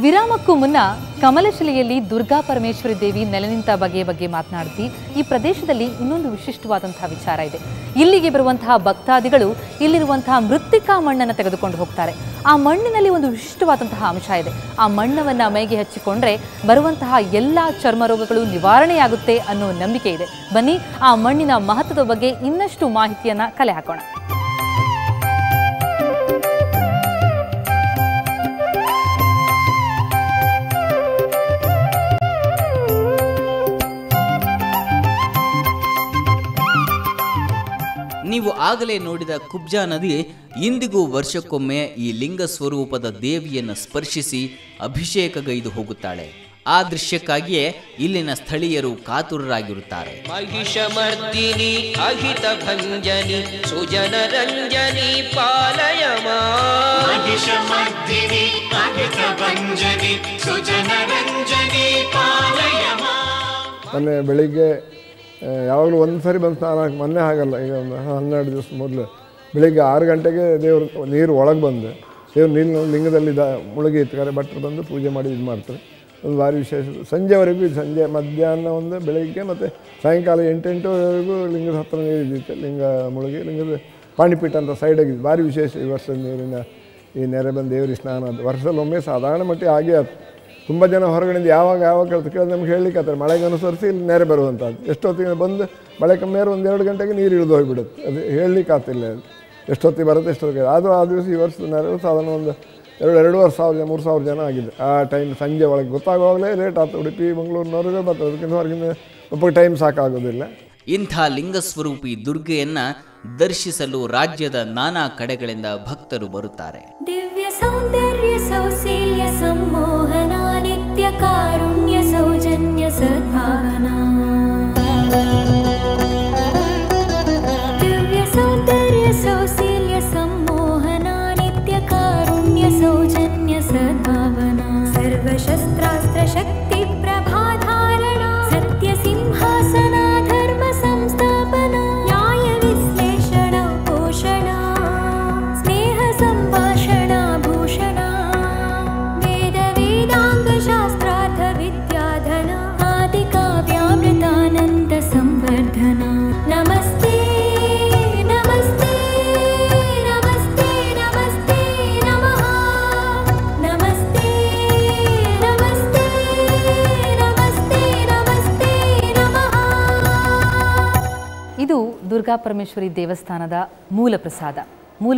ವಿರಾಮಕ್ಕೂ ಮುನ್ನ ಕಮಲಶಿಲೆಯಲ್ಲಿ ದುರ್ಗಾ ಪರಮೇಶ್ವರಿ ದೇವಿ ನೆಲೆ ನಿಂತ ಬಗ್ಗೆ ಮಾತನಾಡ್ತಿ ಈ ಪ್ರದೇಶದಲ್ಲಿ ಇನ್ನೊಂದು ವಿಶಿಷ್ಟವಾದಂತಹ ವಿಚಾರ ಇದೆ. ಇಲ್ಲಿಗೆ ಬರುವಂತಹ ಭಕ್ತಾದಿಗಳು ಇಲ್ಲಿರುವಂತಹ ಮೃತ್ತಿಕಾ ಮಣ್ಣನ್ನು ತೆಗೆದುಕೊಂಡು ಹೋಗ್ತಾರೆ. ಆ ಮಣ್ಣಿನಲ್ಲಿ ಒಂದು ವಿಶಿಷ್ಟವಾದಂತಹ ಅಂಶ ಇದೆ. ಆ ಮಣ್ಣವನ್ನು ಮೈಗೆ ಹಚ್ಚಿಕೊಂಡ್ರೆ ಬರುವಂತಹ ಎಲ್ಲ ಚರ್ಮ ರೋಗಗಳು ನಿವಾರಣೆಯಾಗುತ್ತೆ ಅನ್ನೋ ನಂಬಿಕೆ ಇದೆ. ಬನ್ನಿ ಆ ಮಣ್ಣಿನ ಮಹತ್ವದ ಬಗ್ಗೆ ಇನ್ನಷ್ಟು ಮಾಹಿತಿಯನ್ನ ಕಲೆ ಹಾಕೋಣ. ನೀವು ಆಗಲೇ ನೋಡಿದ ಕುಬ್ಜಾ ನದಿ ಇಂದಿಗೂ ವರ್ಷಕ್ಕೊಮ್ಮೆ ಈ ಲಿಂಗ ಸ್ವರೂಪದ ದೇವಿಯನ್ನು ಸ್ಪರ್ಶಿಸಿ ಅಭಿಷೇಕಗೈದು ಹೋಗುತ್ತಾಳೆ. ಆ ದೃಶ್ಯಕ್ಕಾಗಿಯೇ ಇಲ್ಲಿನ ಸ್ಥಳೀಯರು ಕಾತುರರಾಗಿರುತ್ತಾರೆ. ಮಹಿಷಮರ್ದಿನಿ ಅಹಿತ ಭಂಜನಿ ಸುಜನ ರಂಜನಿ ಪಾಲಯ ಮಹಿಷಮರ್ದಿನಿ ಅಹಿತ ಭಂಜನಿ ಸುಜನ ರಂಜನಿ ಪಾಲಯ. ಮೊನ್ನೆ ಬೆಳಿಗ್ಗೆ ಯಾವಾಗಲೂ ಒಂದು ಸರಿ ಬಂದು ಸ್ನಾನ ಮೊನ್ನೆ ಆಗಲ್ಲ, ಈಗ ಒಂದು 12 ದಿವಸ ಮೊದಲು ಬೆಳಿಗ್ಗೆ 6 ಗಂಟೆಗೆ ದೇವರು ನೀರು ಒಳಗೆ ಬಂದು ದೇವ್ರು ನೀರಿನ ಲಿಂಗದಲ್ಲಿ ಮುಳುಗಿ ಇರ್ತಾರೆ. ಭಟ್ರು ಬಂದು ಪೂಜೆ ಮಾಡಿ ಇದು ಮಾಡ್ತಾರೆ. ಒಂದು ಭಾರಿ ವಿಶೇಷ. ಸಂಜೆವರೆಗೂ ಸಂಜೆ ಮಧ್ಯಾಹ್ನ ಒಂದು ಬೆಳಗ್ಗೆ ಮತ್ತು ಸಾಯಂಕಾಲ 8-8ವರೆಗೂ ಲಿಂಗದ ಹತ್ರ ನೀರು ಇದ್ದಿತ್ತು. ಲಿಂಗ ಮುಳುಗಿ ಲಿಂಗದ ಪಾಣಿಪೀಠ ಅಂತ ಸೈಡಾಗಿದ್ದು ಭಾರಿ ವಿಶೇಷ. ಈ ವರ್ಷದ ನೀರಿನ ಈ ನೆರೆ ಬಂದು ದೇವರಿಗೆ ಸ್ನಾನ ಅದು ವರ್ಷದಲ್ಲೊಮ್ಮೆ ಸಾಧಾರಣ ಮಟ್ಟಿಗೆ ಆಗೇ ಆಯ್ತು. ತುಂಬ ಜನ ಹೊರಗಡೆಯಿಂದ ಯಾವಾಗ ಕೇಳಿದ್ರೆ ನಮ್ಗೆ ಹೇಳಲಿಕ್ಕೆ ಮಳೆಗೆ ಅನುಸರಿಸಿ ಇಲ್ಲಿ ನೆರೆ ಬರುವಂಥದ್ದು. ಎಷ್ಟೊತ್ತಿಗೆ ಬಂದು ಮಳೆ ಕಮ್ಮಿಯಾರು 1-2 ಗಂಟೆಗೆ ನೀರು ಇಳಿದು ಹೋಗಿಬಿಡುತ್ತೆ. ಅದು ಹೇಳಲಿಕ್ಕೆ ಆಗ್ತಿಲ್ಲ. ಎಷ್ಟೊತ್ತಿಗೆ ಬರುತ್ತೆ ಎಷ್ಟೊತ್ತಿಗೆ. ಅದು ಆ ದಿವಸ ಈ ವರ್ಷದ ನೆರೆ ಸಾಧಾರಣ ಒಂದು 2,500-3,000 ಜನ ಆಗಿದೆ. ಆ ಟೈಮ್ ಸಂಜೆ ಒಳಗೆ ಗೊತ್ತಾಗುವಾಗಲೇ ಲೇಟ್ ಆಗ್ತದೆ. ಉಡುಪಿ ಮಂಗಳೂರಿನವ್ರಿಗೆ ಬರ್ತದೆ. ಅದಕ್ಕಿಂತ ಹೊರಗಿನ ಒಬ್ಬ ಟೈಮ್ ಸಾಕಾಗೋದಿಲ್ಲ. ಇಂಥ ಲಿಂಗಸ್ವರೂಪಿ ದುರ್ಗೆಯನ್ನ ದರ್ಶಿಸಲು ರಾಜ್ಯದ ನಾನಾ ಕಡೆಗಳಿಂದ ಭಕ್ತರು ಬರುತ್ತಾರೆ. ದಿವ್ಯ ಸೌಂದರ್ಯ ಸೌಶೀಲ್ಯ ಸಂಮೋಹನ ನಿತ್ಯ ಕಾರುಣ್ಯ ಸೌಜನ್ಯ ಸದ್ಭಾವನಾ. ದಿವ್ಯ ಸೌಂದರ್ಯ ಸೌಶೀಲ್ಯ ಸಂಮೋಹನ ನಿತ್ಯ ಕಾರುಣ್ಯ ಸೌಜನ್ಯ ಸದ್ಭಾವನಾ. ಸರ್ವಶಸ್ತ್ರಾಸ್ತ್ರ ಶಕ್ತಿ ಪ್ರಭಾಧಾರಣ ಸತ್ಯ ಸಿಂಹಾಸನ ಧರ್ಮ ಸಂಸ್ಥಾಪನ ನ್ಯಾಯ ವಿಶ್ಲೇಷಣ ಪೋಷಣ ಸ್ನೇಹ ಸಂಭಾಷಣ ಭೂಷಣ ವೇದ ವೇದಾಂಗ ಶಾಸ್ತ್ರಾರ್ಥ ವಿದ್ಯಾಧನ ಆದಿ ಕಾವ್ಯಾಮೃತಾನಂದ ಸಂವರ್ಧನ. ನಮಸ್ತೆ ನಮಸ್ತೆ ನಮಸ್ತೆ ನಮಸ್ತೆ ನಮಃ ನಮಸ್ತೆ ನಮಸ್ತೆ ನಮಸ್ತೆ ನಮಸ್ತೆ ನಮಃ. ಇದು ದುರ್ಗಾ ಪರಮೇಶ್ವರಿ ದೇವಸ್ಥಾನದ ಮೂಲ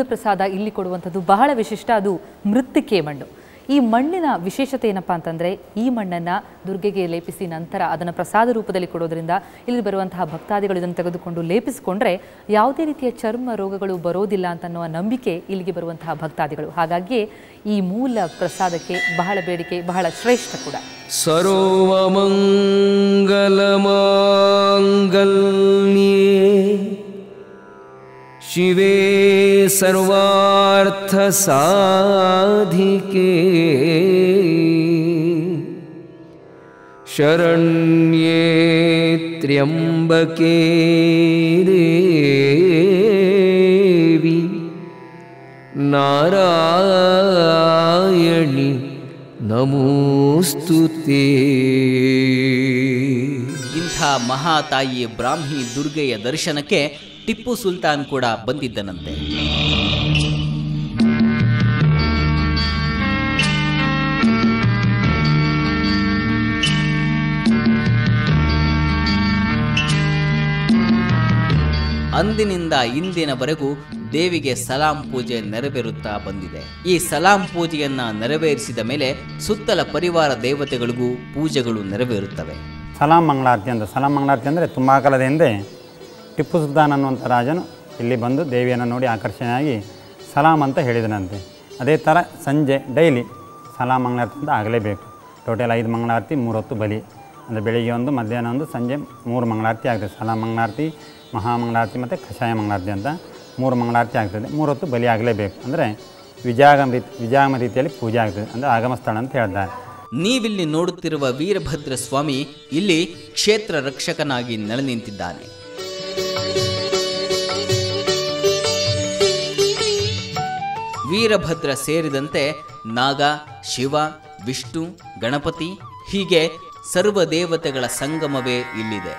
ಪ್ರಸಾದ. ಇಲ್ಲಿ ಕೊಡುವಂಥದ್ದು ಬಹಳ ವಿಶಿಷ್ಟ. ಅದು ಮೃತ್ತಿಕೆ ಮಣ್ಣು. ಈ ಮಣ್ಣಿನ ವಿಶೇಷತೆ ಏನಪ್ಪಾ ಅಂತಂದರೆ ಈ ಮಣ್ಣನ್ನು ದುರ್ಗೆಗೆ ಲೇಪಿಸಿ ನಂತರ ಅದನ್ನು ಪ್ರಸಾದ ರೂಪದಲ್ಲಿ ಕೊಡೋದ್ರಿಂದ ಇಲ್ಲಿ ಬರುವಂತಹ ಭಕ್ತಾದಿಗಳು ಇದನ್ನು ತೆಗೆದುಕೊಂಡು ಲೇಪಿಸಿಕೊಂಡ್ರೆ ಯಾವುದೇ ರೀತಿಯ ಚರ್ಮ ರೋಗಗಳು ಬರೋದಿಲ್ಲ ಅಂತನ್ನುವ ನಂಬಿಕೆ ಇಲ್ಲಿಗೆ ಬರುವಂತಹ ಭಕ್ತಾದಿಗಳು. ಹಾಗಾಗಿಯೇ ಈ ಮೂಲ ಪ್ರಸಾದಕ್ಕೆ ಬಹಳ ಬೇಡಿಕೆ, ಬಹಳ ಶ್ರೇಷ್ಠ ಕೂಡ. ಸರ್ವಮಂಗಲಮಾಂಗಲ್ಯೇ ಶಿವೇ ಸರ್ವಾರ್ಥ ಸಾಧಿಕೆ ಶರಣ್ಯೇ ತ್ರ್ಯಂಬಕೆ ದೇವಿ ನಾರಾಯಣಿ ನಮೋಸ್ತುತೇ. ಇಂಥ ಮಹಾತಾಯಿ ಬ್ರಾಹ್ಮಿ ದುರ್ಗೆಯ ದರ್ಶನಕ್ಕೆ ಟಿಪ್ಪು ಸುಲ್ತಾನ್ ಕೂಡ ಬಂದಿದ್ದನಂತೆ. ಅಂದಿನಿಂದ ಇಂದಿನವರೆಗೂ ದೇವಿಗೆ ಸಲಾಂ ಪೂಜೆ ನೆರವೇರುತ್ತಾ ಬಂದಿದೆ. ಈ ಸಲಾಂ ಪೂಜೆಯನ್ನ ನೆರವೇರಿಸಿದ ಮೇಲೆ ಸುತ್ತಲ ಪರಿವಾರ ದೇವತೆಗಳಿಗೂ ಪೂಜೆಗಳು ನೆರವೇರುತ್ತವೆ. ಸಲಾಂ ಮಂಗಳಾರತಿ ಅಂದರೆ ತುಂಬ ಕಾಲದ ಹಿಂದೆ ಟಿಪ್ಪು ಸುಲ್ತಾನ್ ಅನ್ನುವಂಥ ರಾಜನು ಇಲ್ಲಿ ಬಂದು ದೇವಿಯನ್ನು ನೋಡಿ ಆಕರ್ಷಣೆಯಾಗಿ ಸಲಾಂ ಅಂತ ಹೇಳಿದನಂತೆ. ಅದೇ ಥರ ಸಂಜೆ ಡೈಲಿ ಸಲಾಂ ಮಂಗಳಾರತಿ ಅಂತ ಆಗಲೇಬೇಕು. ಟೋಟಲ್ 5 ಮಂಗಳಾರತಿ 3 ಹೊತ್ತು ಬಲಿ. ಅಂದರೆ ಬೆಳಿಗ್ಗೆ ಒಂದು, ಮಧ್ಯಾಹ್ನ ಒಂದು, ಸಂಜೆ 3 ಮಂಗಳಾರತಿ ಆಗ್ತದೆ. ಸಲಾಂ ಮಂಗಳಾರತಿ, ಮಹಾಮಂಗಳಾರತಿ ಮತ್ತು ಕಷಾಯ ಮಂಗಳಾರತಿ ಅಂತ 3 ಮಂಗಳಾರತಿ ಆಗ್ತದೆ. 3 ಹೊತ್ತು ಬಲಿ ಆಗಲೇಬೇಕು. ಅಂದರೆ ವಿಜಾಗಮ ರೀತಿಯಲ್ಲಿ ಪೂಜೆ ಆಗ್ತದೆ. ಅಂದರೆ ಆಗಮ ಸ್ಥಳ ಅಂತ ಹೇಳ್ತಾರೆ. ನೀವಿಲ್ಲಿ ನೋಡುತ್ತಿರುವ ವೀರಭದ್ರ ಸ್ವಾಮಿ ಇಲ್ಲಿ ಕ್ಷೇತ್ರ ರಕ್ಷಕನಾಗಿ ನೆಲೆ ನಿಂತಿದ್ದಾನೆ. ವೀರಭದ್ರ ಸೇರಿದಂತೆ ನಾಗ, ಶಿವ, ವಿಷ್ಣು, ಗಣಪತಿ ಹೀಗೆ ಸರ್ವ ದೇವತೆಗಳ ಸಂಗಮವೇ ಇಲ್ಲಿದೆ.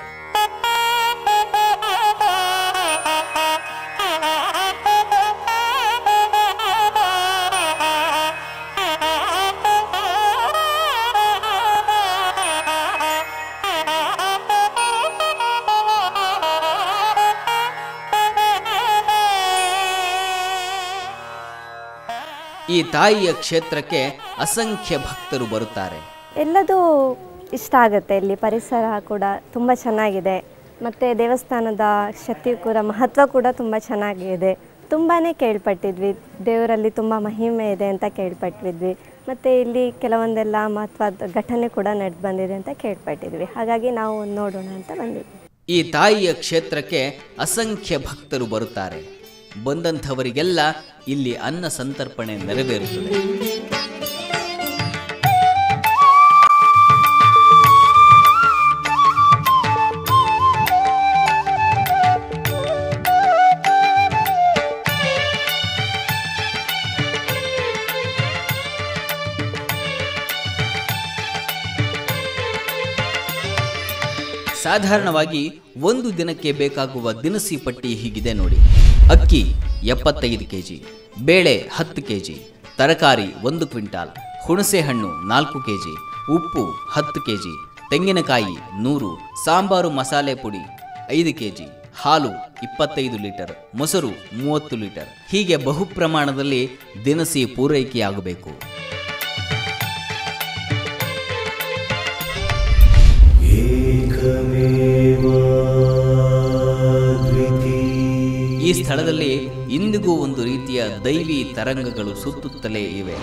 ಈ ತಾಯಿಯ ಕ್ಷೇತ್ರಕ್ಕೆ ಅಸಂಖ್ಯ ಭಕ್ತರು ಬರುತ್ತಾರೆ. ಎಲ್ಲದೂ ಇಷ್ಟ ಆಗುತ್ತೆ. ಇಲ್ಲಿ ಪರಿಸರ ಕೂಡ ತುಂಬ ಚೆನ್ನಾಗಿದೆ, ಮತ್ತು ದೇವಸ್ಥಾನದ ಶಕ್ತಿ ಕೂಡ ಮಹತ್ವ ಕೂಡ ತುಂಬ ಚೆನ್ನಾಗಿದೆ. ತುಂಬಾ ಕೇಳ್ಪಟ್ಟಿದ್ವಿ, ದೇವರಲ್ಲಿ ತುಂಬ ಮಹಿಮೆ ಇದೆ ಅಂತ ಕೇಳ್ಪಟ್ಟಿದ್ವಿ, ಮತ್ತು ಇಲ್ಲಿ ಕೆಲವೊಂದೆಲ್ಲ ಮಹತ್ವದ ಘಟನೆ ಕೂಡ ನಡೆದು ಬಂದಿದೆ ಅಂತ ಕೇಳ್ಪಟ್ಟಿದ್ವಿ. ಹಾಗಾಗಿ ನಾವು ನೋಡೋಣ ಅಂತ ಬಂದಿದ್ವಿ. ಈ ತಾಯಿಯ ಕ್ಷೇತ್ರಕ್ಕೆ ಅಸಂಖ್ಯ ಭಕ್ತರು ಬರುತ್ತಾರೆ. ಬಂದಂಥವರಿಗೆಲ್ಲ ಇಲ್ಲಿ ಅನ್ನ ಸಂತರ್ಪಣೆ ನೆರವೇರುತ್ತದೆ. ಸಾಧಾರಣವಾಗಿ ಒಂದು ದಿನಕ್ಕೆ ಬೇಕಾಗುವ ದಿನಸಿ ಪಟ್ಟಿ ಹೀಗಿದೆ ನೋಡಿ. ಅಕ್ಕಿ 75 kg, ಬೇಳೆ 10 kg, ತರಕಾರಿ 1 ಕ್ವಿಂಟಾಲ್, ಹುಣಸೆಹಣ್ಣು 4 kg, ಉಪ್ಪು 10 kg, ತೆಂಗಿನಕಾಯಿ 100, ಸಾಂಬಾರು ಮಸಾಲೆ ಪುಡಿ 5 kg, ಹಾಲು 25 ಲೀಟರ್, ಮೊಸರು 30 ಲೀಟರ್ ಹೀಗೆ ಬಹು ಪ್ರಮಾಣದಲ್ಲಿ ದಿನಸಿ ಪೂರೈಕೆಯಾಗಬೇಕು. ಈ ಸ್ಥಳದಲ್ಲಿ ಇಂದಿಗೂ ಒಂದು ರೀತಿಯ ದೈವಿ ತರಂಗಗಳು ಸುತ್ತುತ್ತಲೇ ಇವೆ.